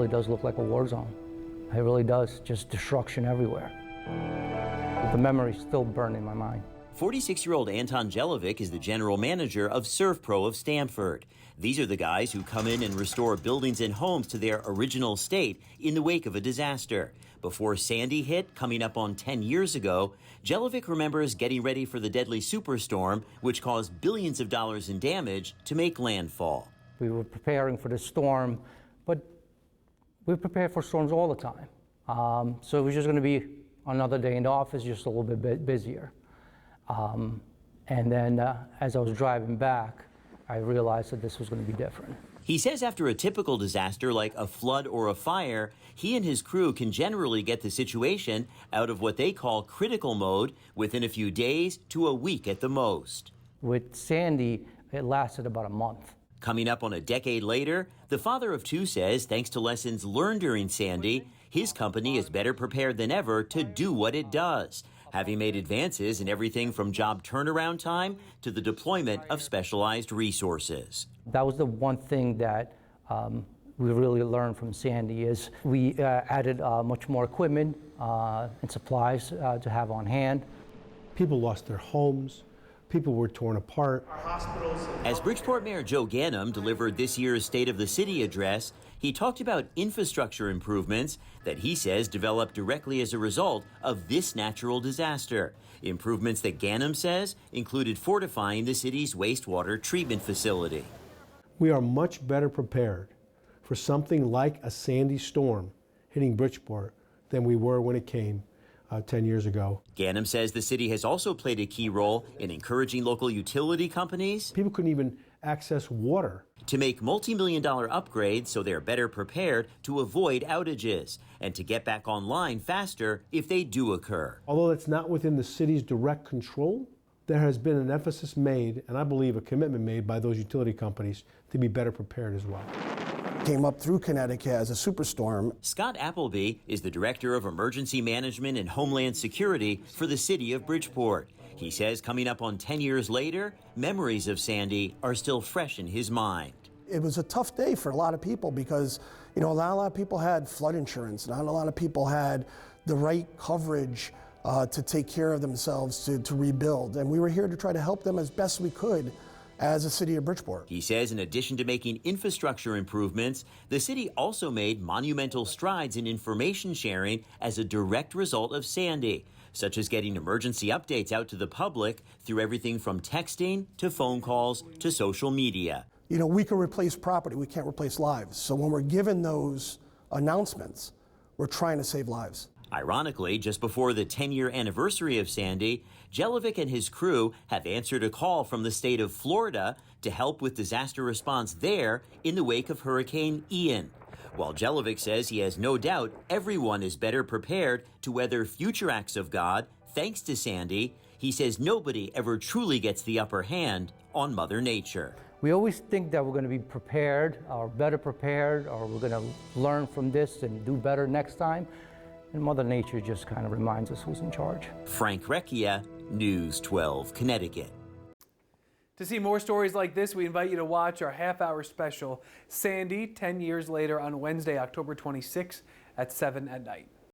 really does look like a war zone. It really does, just destruction everywhere. The memories still burn in my mind. 46-year-old Anton Jelovic is the general manager of ServPro of Stamford. These are the guys who come in and restore buildings and homes to their original state in the wake of a disaster. Before Sandy hit, coming up on 10 years ago, Jelovic remembers getting ready for the deadly superstorm, which caused billions of dollars in damage, to make landfall. We were preparing for the storm, but we prepare for storms all the time. So it was just going to be another day in the office, just a little bit busier. And then as I was driving back, I realized that this was going to be different. He says after a typical disaster like a flood or a fire, he and his crew can generally get the situation out of what they call critical mode within a few days to a week at the most. With Sandy, it lasted about a month. Coming up on a decade later, the father of two says thanks to lessons learned during Sandy, his company is better prepared than ever to do what it does, having made advances in everything from job turnaround time to the deployment of specialized resources. That was the one thing that we really learned from Sandy is we added much more equipment and supplies to have on hand. People lost their homes. People were torn apart. As Bridgeport Mayor Joe Ganim delivered this year's State of the City address, he talked about infrastructure improvements that he says developed directly as a result of this natural disaster. Improvements that Ganim says included fortifying the city's wastewater treatment facility. We are much better prepared for something like a Sandy storm hitting Bridgeport than we were when it came 10 years ago. Ganim says the city has also played a key role in encouraging local utility companies. People couldn't even access water. To make multi-million-dollar upgrades so they're better prepared to avoid outages and to get back online faster if they do occur. Although it's not within the city's direct control, there has been an emphasis made, and I believe a commitment made by those utility companies to be better prepared as well. Came up through Connecticut as a superstorm. Scott Appleby is the Director of Emergency Management and Homeland Security for the city of Bridgeport. He says coming up on 10 years later, memories of Sandy are still fresh in his mind. It was a tough day for a lot of people because, not a lot of people had flood insurance. Not a lot of people had the right coverage to take care of themselves, to rebuild. And we were here to try to help them as best we could as a city of Bridgeport. He says in addition to making infrastructure improvements, the city also made monumental strides in information sharing as a direct result of Sandy, such as getting emergency updates out to the public through everything from texting to phone calls to social media. We can replace property, we can't replace lives. So when we're given those announcements, we're trying to save lives. Ironically, just before the 10-year anniversary of Sandy, Jelovic and his crew have answered a call from the state of Florida to help with disaster response there in the wake of Hurricane Ian. While Jelovic says he has no doubt everyone is better prepared to weather future acts of God thanks to Sandy, he says nobody ever truly gets the upper hand on Mother Nature. We always think that we're going to be prepared or better prepared or we're going to learn from this and do better next time. And Mother Nature just kind of reminds us who's in charge. Frank Recchia, News 12, Connecticut. To see more stories like this, we invite you to watch our half-hour special, Sandy, 10 years later on Wednesday, October 26th at 7 at night.